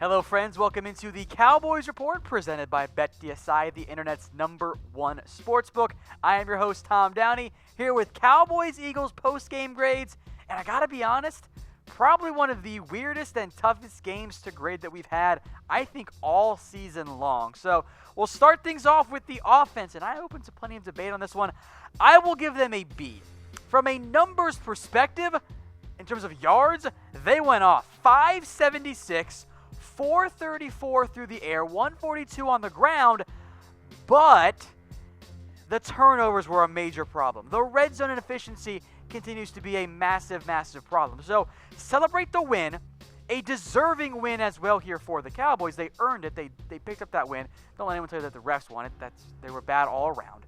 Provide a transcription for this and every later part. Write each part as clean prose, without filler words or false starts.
Hello, friends. Welcome into the Cowboys Report presented by BetDSI, the internet's #1 sportsbook. I am your host, Tom Downey, here with Cowboys-Eagles post-game grades. And I gotta be honest, probably one of the weirdest and toughest games to grade that we've had, I think, all season long. So we'll start things off with the offense, and I open to plenty of debate on this one. I will give them a B. From a numbers perspective, in terms of yards, they went off 576, 434 through the air, 142 on the ground, but the turnovers were a major problem. The red zone inefficiency continues to be a massive, massive problem. So celebrate the win, a deserving win as well here for the Cowboys. They earned it. They picked up that win. Don't let anyone tell you that the refs won it. They were bad all around.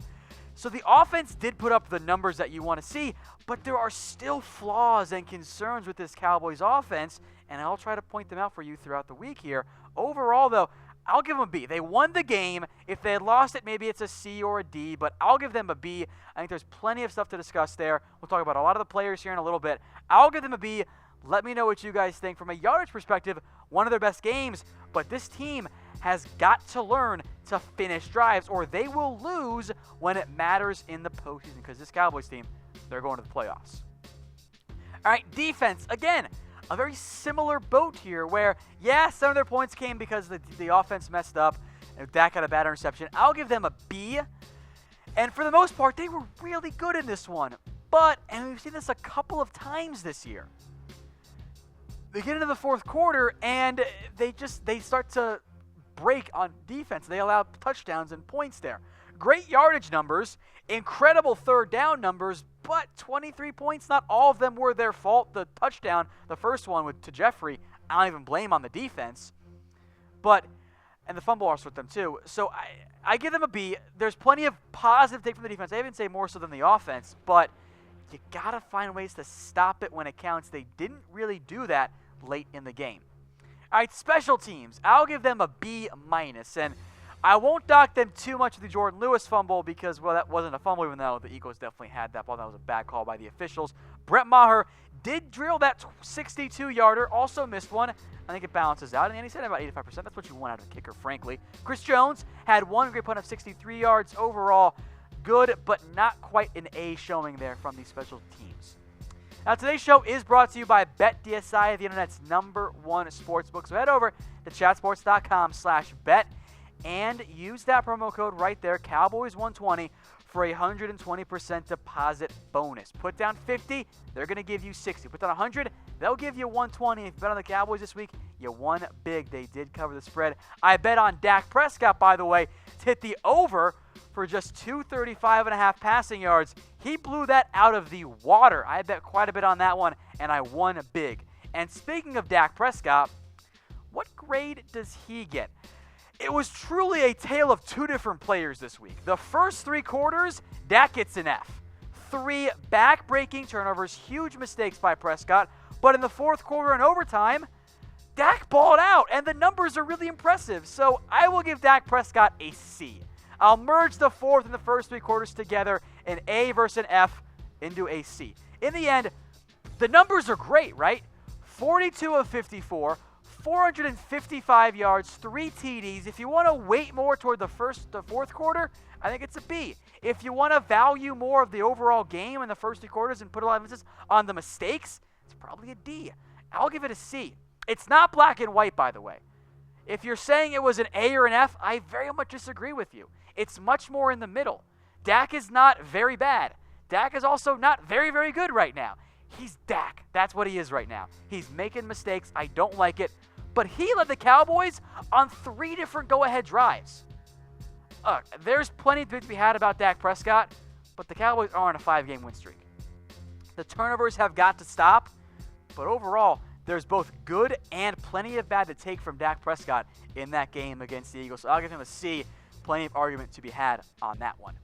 So the offense did put up the numbers that you want to see, but there are still flaws and concerns with this Cowboys offense, and I'll try to point them out for you throughout the week here. Overall, though, I'll give them a B. They won the game. If they had lost it, maybe it's a C or a D, but I'll give them a B. I think there's plenty of stuff to discuss there. We'll talk about a lot of the players here in a little bit. I'll give them a B. Let me know what you guys think. From a yardage perspective, one of their best games, but this team has got to learn to finish drives or they will lose when it matters in the postseason because this Cowboys team, they're going to the playoffs. All right, defense, again, a very similar boat here where, yeah, some of their points came because the offense messed up and Dak had a bad interception. I'll give them a B. And for the most part, they were really good in this one. But, and we've seen this a couple of times this year, they get into the fourth quarter and they start to break on defense. They allow touchdowns and points there. Great yardage numbers, incredible third down numbers, but 23 points, not all of them were their fault. The touchdown, the first one to Jeffrey, I don't even blame on the defense. And the fumble also with them too. So I give them a B. There's plenty of positive take from the defense. I even say more so than the offense, but you got to find ways to stop it when it counts. They didn't really do that late in the game. All right, special teams. I'll give them a B-, and I won't dock them too much with the Jordan Lewis fumble because, well, that wasn't a fumble, even though the Eagles definitely had that ball. That was a bad call by the officials. Brett Maher did drill that 62-yarder, also missed one. I think it balances out, and he said about 85%. That's what you want out of a kicker, frankly. Chris Jones had one great punt of 63 yards. Overall, good, but not quite an A showing there from the special teams. Now, today's show is brought to you by BetDSI, the internet's #1 sportsbook. So head over to chatsports.com/bet and use that promo code right there, Cowboys120, for a 120% deposit bonus. Put down 50, they're going to give you 60. Put down 100, they'll give you 120. If you bet on the Cowboys this week, you won big. They did cover the spread. I bet on Dak Prescott, by the way, to hit the over for just 235.5 passing yards. He blew that out of the water. I bet quite a bit on that one, and I won big. And speaking of Dak Prescott, what grade does he get? It was truly a tale of two different players this week. The first three quarters, Dak gets an F. 3 back-breaking turnovers, huge mistakes by Prescott. But in the fourth quarter and overtime, Dak balled out, and the numbers are really impressive. So I will give Dak Prescott a C. I'll merge the fourth and the first three quarters together, an A versus an F, into a C. In the end, the numbers are great, right? 42 of 54, 455 yards, 3 TDs. If you want to weight more toward the fourth quarter, I think it's a B. If you want to value more of the overall game in the first 3 quarters and put a lot of emphasis on the mistakes, it's probably a D. I'll give it a C. It's not black and white, by the way. If you're saying it was an A or an F, I very much disagree with you. It's much more in the middle. Dak is not very bad. Dak is also not very, very good right now. He's Dak. That's what he is right now. He's making mistakes. I don't like it. But he led the Cowboys on 3 different go-ahead drives. There's plenty of debate to be had about Dak Prescott, but the Cowboys are on a 5-game win streak. The turnovers have got to stop, but overall, there's both good and plenty of bad to take from Dak Prescott in that game against the Eagles. So I'll give him a C. Plenty of argument to be had on that one.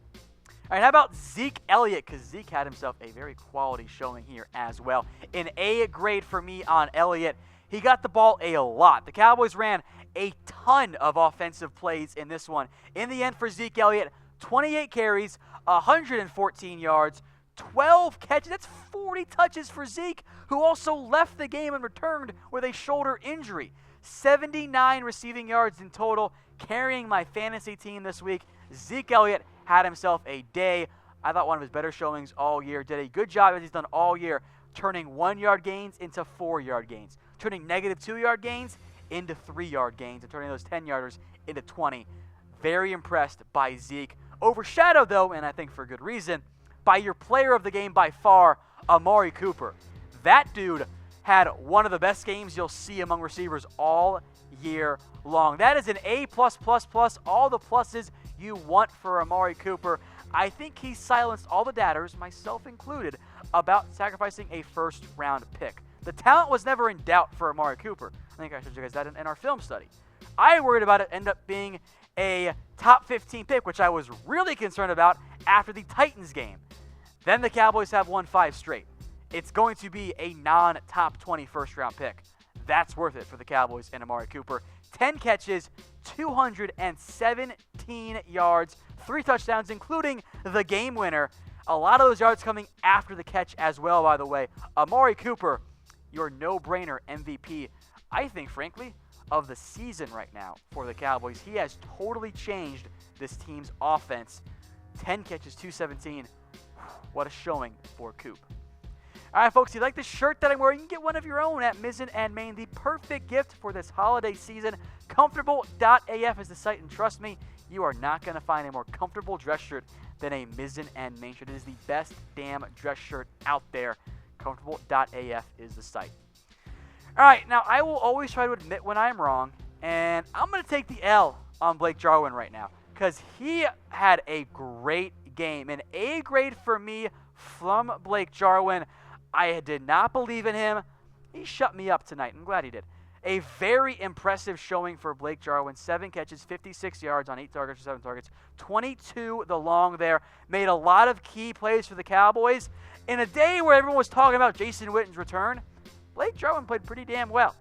All right, how about Zeke Elliott? Because Zeke had himself a very quality showing here as well. An A grade for me on Elliott. He got the ball a lot. The Cowboys ran a ton of offensive plays in this one. In the end for Zeke Elliott, 28 carries, 114 yards, 12 catches. That's 40 touches for Zeke, who also left the game and returned with a shoulder injury. 79 receiving yards in total, carrying my fantasy team this week. Zeke Elliott had himself a day. I thought one of his better showings all year. Did a good job as he's done all year, turning 1-yard gains into 4-yard gains, turning negative 2-yard gains into 3-yard gains, and turning those 10-yarders into 20. Very impressed by Zeke. Overshadowed, though, and I think for good reason, by your player of the game by far, Amari Cooper. That dude had one of the best games you'll see among receivers all year long. That is an A+++, all the pluses you want for Amari Cooper. I think he silenced all the doubters, myself included, about sacrificing a first-round pick. The talent was never in doubt for Amari Cooper. I think I showed you guys that in our film study. I worried about it end up being a top 15 pick, which I was really concerned about after the Titans game. Then the Cowboys have won 5 straight. It's going to be a non-top 20 first-round pick. That's worth it for the Cowboys and Amari Cooper. 10 catches, 217 yards, 3 touchdowns, including the game winner. A lot of those yards coming after the catch as well, by the way. Amari Cooper, your no-brainer MVP, I think, frankly, of the season right now for the Cowboys. He has totally changed this team's offense. 10 catches, 217. What a showing for Coop. All right, folks, if you like the shirt that I'm wearing, you can get one of your own at Mizzen and Main. The perfect gift for this holiday season. Comfortable.af is the site, and trust me, you are not going to find a more comfortable dress shirt than a Mizzen and Main shirt. It is the best damn dress shirt out there. Comfortable.af is the site. All right, now I will always try to admit when I'm wrong, and I'm going to take the L on Blake Jarwin right now because he had a great game. An A grade for me from Blake Jarwin. I did not believe in him. He shut me up tonight. I'm glad he did. A very impressive showing for Blake Jarwin. 7 catches, 56 yards on 8 targets or 7 targets. 22 the long there. Made a lot of key plays for the Cowboys. In a day where everyone was talking about Jason Witten's return, Blake Jarwin played pretty damn well.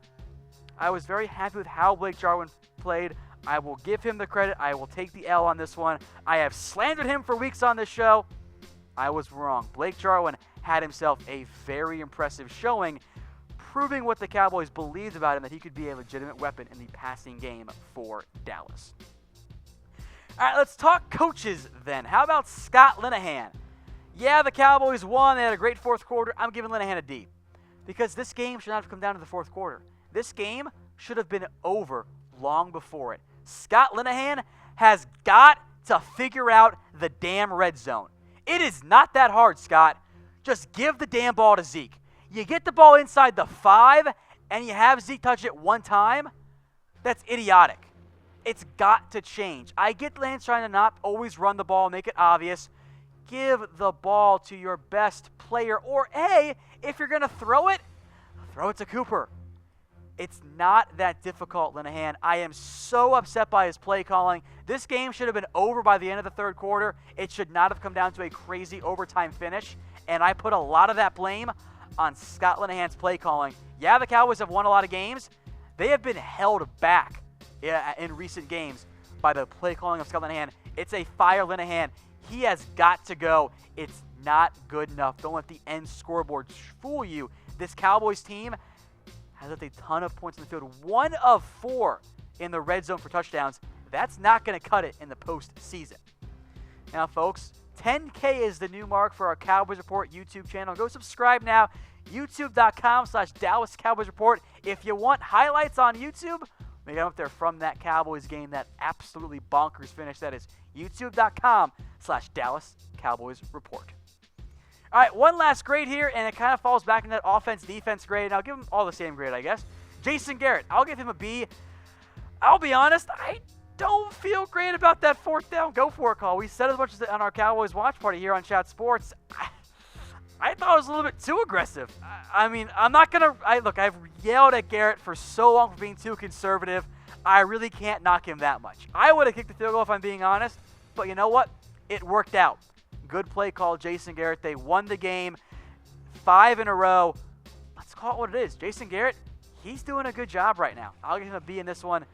I was very happy with how Blake Jarwin played. I will give him the credit. I will take the L on this one. I have slandered him for weeks on this show. I was wrong. Blake Jarwin had himself a very impressive showing, proving what the Cowboys believed about him, that he could be a legitimate weapon in the passing game for Dallas. All right, let's talk coaches then. How about Scott Linehan? Yeah, the Cowboys won. They had a great fourth quarter. I'm giving Linehan a D because this game should not have come down to the fourth quarter. This game should have been over long before it. Scott Linehan has got to figure out the damn red zone. It is not that hard, Scott. Just give the damn ball to Zeke. You get the ball inside the 5, and you have Zeke touch it one time. That's idiotic. It's got to change. I get Lance trying to not always run the ball, make it obvious. Give the ball to your best player. Or, hey, if you're going to throw it to Cooper. It's not that difficult, Linehan. I am so upset by his play calling. This game should have been over by the end of the third quarter. It should not have come down to a crazy overtime finish. And I put a lot of that blame on Scott Linehan's play calling. Yeah, the Cowboys have won a lot of games. They have been held back in recent games by the play calling of Scott Linehan. It's a fire Linehan. He has got to go. It's not good enough. Don't let the end scoreboard fool you. This Cowboys team has left a ton of points in the field. 1 of 4 in the red zone for touchdowns. That's not going to cut it in the postseason. Now, folks, 10K is the new mark for our Cowboys Report YouTube channel. Go subscribe now. YouTube.com/Dallas Cowboys Report. If you want highlights on YouTube, we got up there from that Cowboys game, that absolutely bonkers finish. That is YouTube.com/Dallas Cowboys Report. All right, one last grade here, and it kind of falls back in that offense-defense grade, and I'll give them all the same grade, I guess. Jason Garrett, I'll give him a B. I'll be honest, I don't feel great about that 4th down go-for-it call. We said as much as on our Cowboys watch party here on Chat Sports. I thought it was a little bit too aggressive. I mean, I'm not going to – look, I've yelled at Garrett for so long for being too conservative. I really can't knock him that much. I would have kicked the field goal if I'm being honest, but you know what? It worked out. Good play call, Jason Garrett. They won the game 5 in a row. Let's call it what it is. Jason Garrett, he's doing a good job right now. I'll give him a B in this one.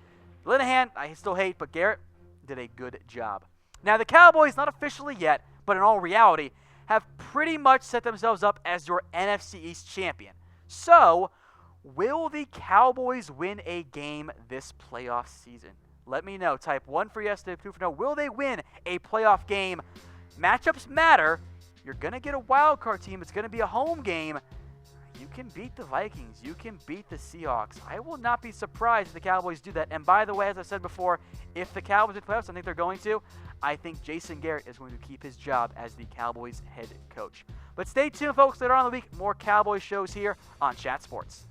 Linehan, I still hate, but Garrett did a good job. Now, the Cowboys, not officially yet, but in all reality, have pretty much set themselves up as your NFC East champion. So, Will the Cowboys win a game this playoff season? Let me know. Type 1 for yes, 2 for no. Will they win a playoff game? Matchups matter. You're going to get a wild card team. It's going to be a home game. You can beat the Vikings. You can beat the Seahawks. I will not be surprised if the Cowboys do that. And by the way, as I said before, if the Cowboys make playoffs, I think they're going to. I think Jason Garrett is going to keep his job as the Cowboys head coach. But stay tuned, folks. Later on in the week, more Cowboys shows here on Chat Sports.